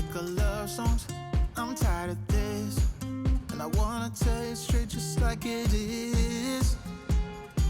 sick of love songs. I'm tired of this, and I wanna tell you straight just like it is.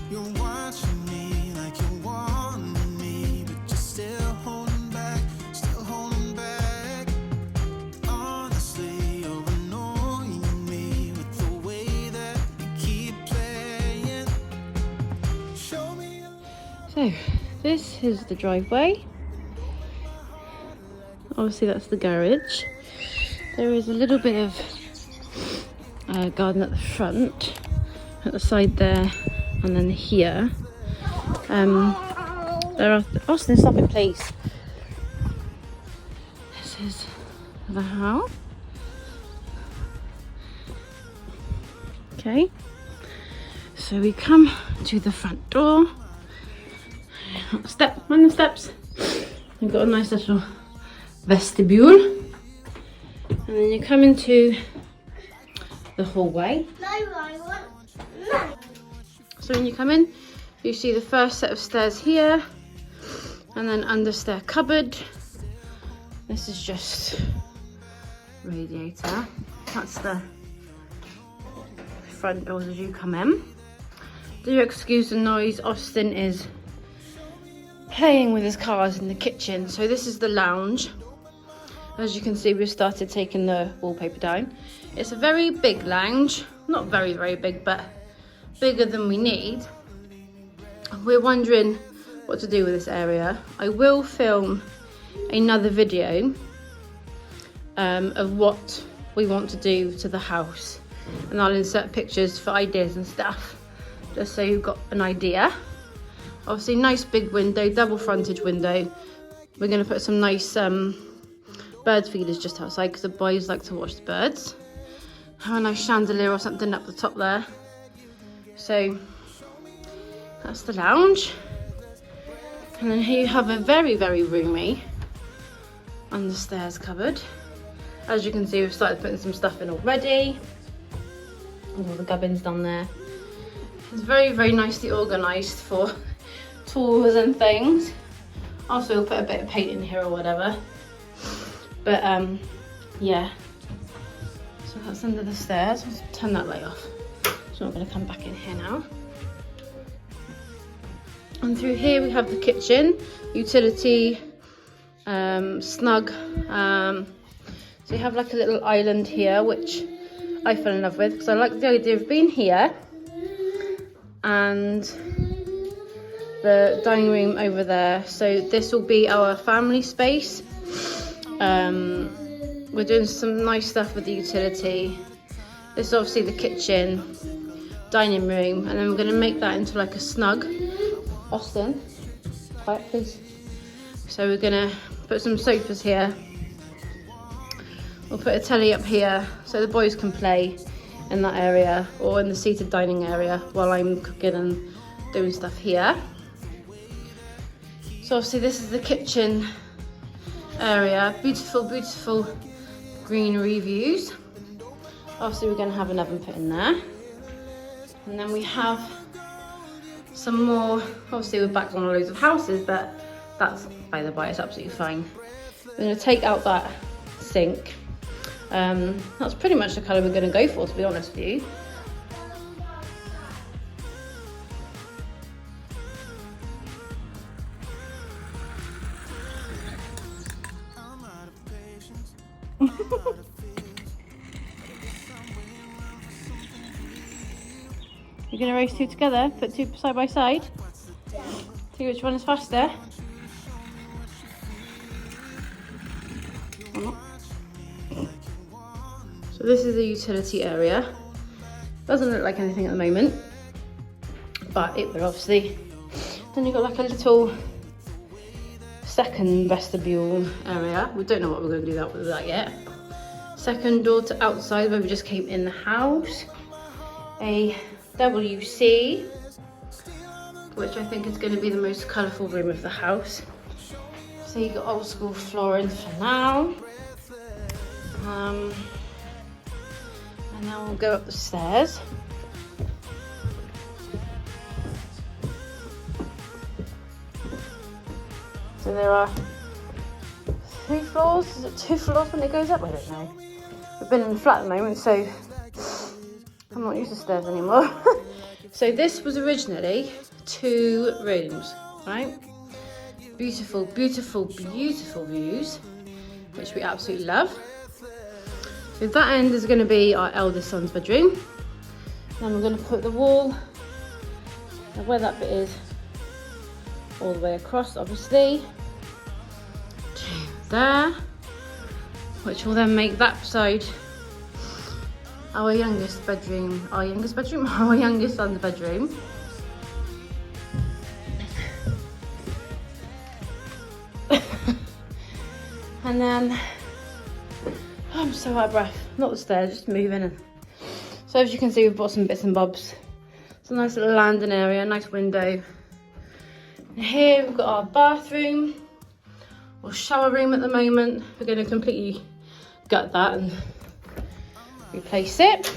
You're watching me like you want me, but you're still holding back, still holding back. Honestly, you're annoying me with the way that you keep playing. Show me a So this is the driveway. Obviously that's the garage. There is a little bit of garden at the front, at the side there, and then here. There are Austin, stop it please. This is the house. Okay, so we come to the front door. Mind the steps. We've got a nice little vestibule, and then you come into the hallway. So when you come in, you see the first set of stairs here, and then under stair cupboard. This is just radiator. That's the front doors as you come in. Do excuse the noise, Austin is playing with his cars in the kitchen. So this is the lounge. As you can see, we've started taking the wallpaper down. It's a very big lounge, not very, very big, but bigger than we need. We're wondering what to do with this area. I will film another video of what we want to do to the house, and I'll insert pictures for ideas and stuff, just so you've got an idea. Obviously, nice big window, double frontage window. We're going to put some nice bird feeders just outside because the boys like to watch the birds. Have a nice chandelier or something up the top there. So that's the lounge. And then here you have a very, very roomy under stairs cupboard. As you can see, we've started putting some stuff in already. All the gubbins down there. It's very, very nicely organised for tools and things. Also, we'll put a bit of paint in here or whatever. But yeah. So that's under the stairs. Let's turn that light off. So I'm not going to come back in here now. And through here we have the kitchen, utility, snug. So you have like a little island here, which I fell in love with because I like the idea of being here and the dining room over there. So this will be our family space. We're doing some nice stuff with the utility. This is obviously the kitchen, dining room, and then we're going to make that into like a snug. Austin, quiet please. So we're going to put some sofas here. We'll put a telly up here so the boys can play in that area, or in the seated dining area while I'm cooking and doing stuff here. So obviously this is the kitchen area. Beautiful, beautiful greenery views. Obviously we're going to have an oven put in there. And then we have some more, obviously we're back on loads of houses, but that's by the by, it's absolutely fine. We're going to take out that sink. That's pretty much the colour we're going to go for, to be honest with you. You're going to race two together, put two side by side? Yeah. See which one is faster? So this is the utility area. Doesn't look like anything at the moment, but it will obviously. Then you've got like a little second vestibule area. We don't know what we're going to do with that yet. Second door to outside where we just came in the house. A WC, which I think is going to be the most colourful room of the house. So you got old school flooring for now. And now we'll go up the stairs. So there are 2 floors. Is it 2 floors when it goes up? I don't know. We've been in the flat at the moment, so I'm not used to stairs anymore. So this was originally 2 rooms, right? Beautiful, beautiful, beautiful views, which we absolutely love. So that end is going to be our eldest son's bedroom. Then we're going to put the wall, where that bit is, all the way across, obviously, to there, which will then make that side our youngest bedroom, our youngest son's bedroom. And then, I'm so out of breath, not the stairs, just moving in. So as you can see, we've bought some bits and bobs. It's a nice little landing area, nice window. And here we've got our bathroom, or shower room at the moment. We're going to completely gut that and replace it.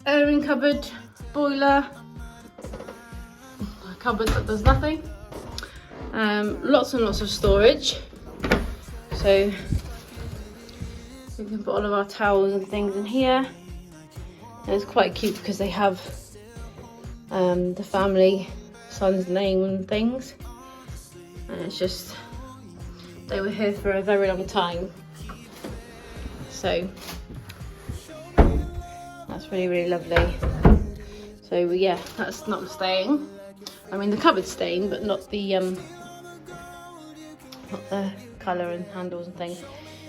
Airing cupboard, boiler, a cupboard that does nothing. Lots and lots of storage. So we can put all of our towels and things in here. And it's quite cute because they have the family son's name and things. And it's just, they were here for a very long time. So that's really, really lovely. So yeah, that's not staying. I mean, the cupboard's staying, but not the colour and handles and things.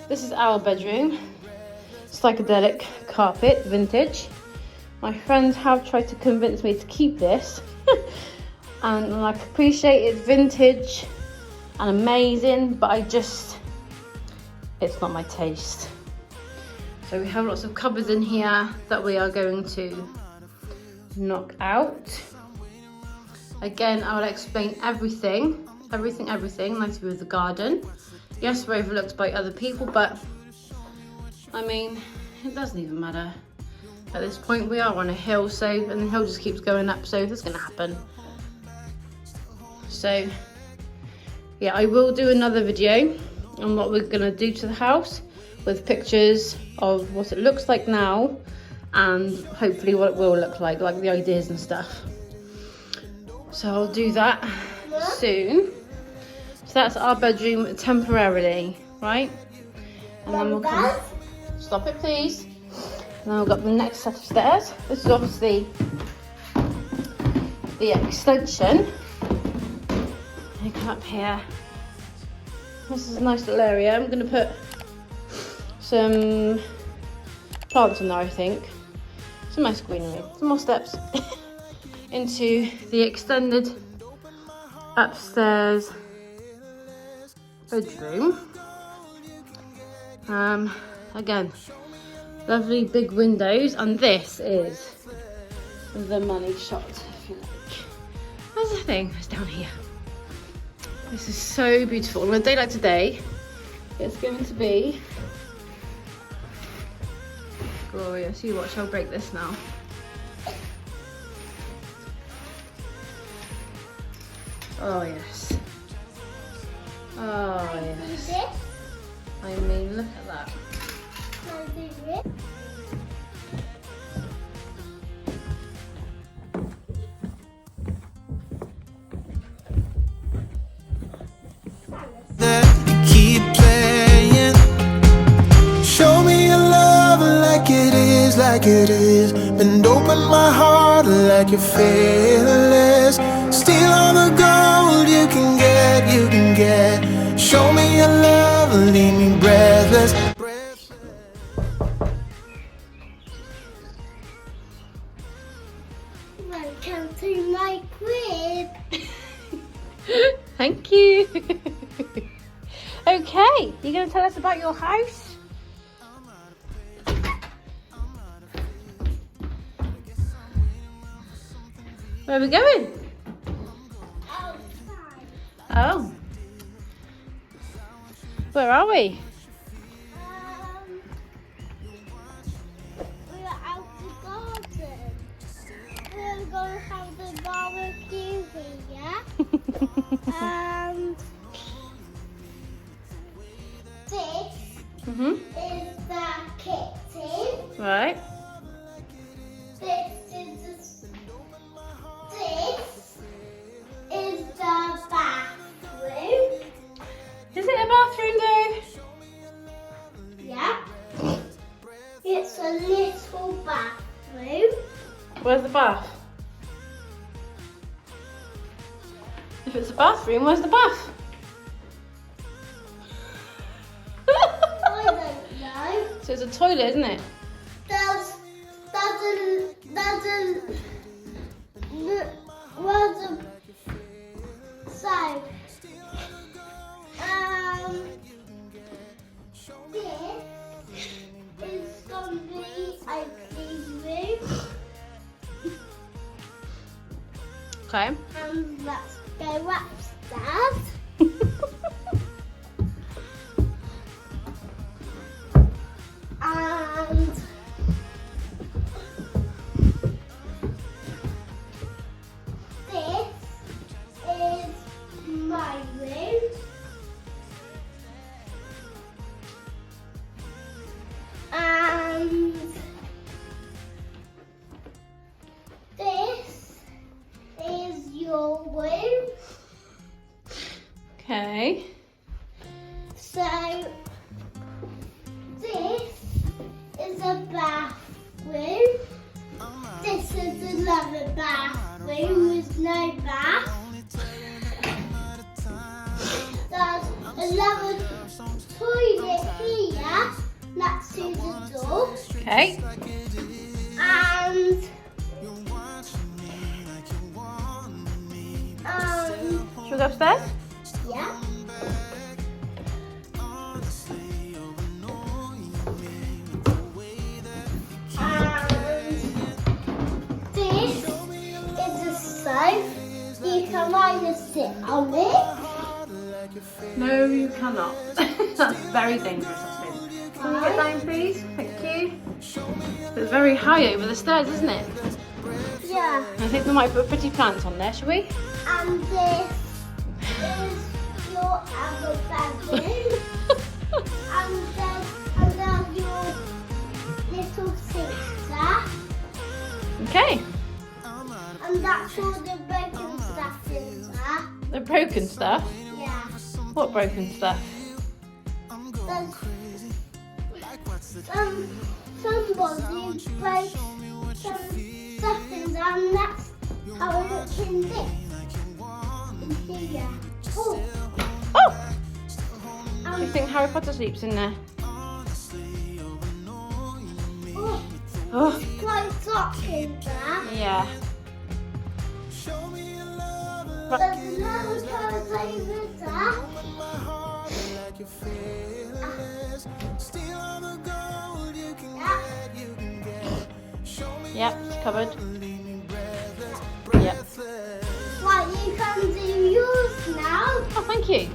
This is our bedroom. Psychedelic carpet, vintage. My friends have tried to convince me to keep this. And I appreciate it's vintage and amazing, but it's not my taste. So we have lots of cupboards in here that we are going to knock out. Again, I will explain everything, like to do with the garden. Yes, we're overlooked by other people, but I mean, it doesn't even matter. At this point, we are on a hill, and the hill just keeps going up, so it's gonna happen. So, yeah, I will do another video on what we're gonna do to the house with pictures of what it looks like now and hopefully what it will look like the ideas and stuff. So I'll do that soon. So that's our bedroom temporarily, right? And then we'll come. Stop it, please. And then we've got the next set of stairs. This is obviously the extension. You come up here. This is a nice little area. I'm going to put some plants in there, I think. Some nice greenery. Some more steps into the extended upstairs bedroom. Again, lovely big windows, and this is the money shot, if you like. Where's the thing? It's down here. This is so beautiful. On a day like today, it's going to be glorious. You watch, I'll break this now. Oh yes. Oh yes. I mean, look at that. That you keep playing. Show me your love like it is. Bend open my heart like you're fearless. Steal all the gold you can get. Show me your love, leave me breathless. Welcome to my crib. Thank you. Okay, you going to tell us about your house? Where are we going? Outside. Oh. Where are we? We're out the garden. We're going to have the barbecue here. And Mhm. is the kitchen. Right. This is the bathroom. Is it a bathroom though? Yeah. It's a little bathroom. Where's the bath? If it's a bathroom, where's the bath? I don't know. So it's a toilet, isn't it? There's so this is gonna be a clean room, Okay. and let's go upstairs. And this is my room. And this is your room. Okay. So this is a bathroom. This is another bathroom with no bath. There's another toilet here next to the door. Okay. And Should we go upstairs? yeah. This is a sofa. You can either sit on it. No, you cannot. That's very dangerous, Austin. Can you get down, please? Thank you. It's very high over the stairs, isn't it? Yeah. I think we might put pretty plants on there, shall we? And this is your other bedroom. and there's your little sink there. Okay. And that's all the broken stuff in there. The broken stuff. Yeah. What broken stuff? There's somebody broke some stuff in there, and that's how it looks in this. In here. Oh. Oh! Do you think Harry Potter sleeps in there? Oh. Oh, Quite dark in there. yeah. There's another toilet over there. Yep, it's covered. Yep. Right, you can do yours now. Oh, thank you.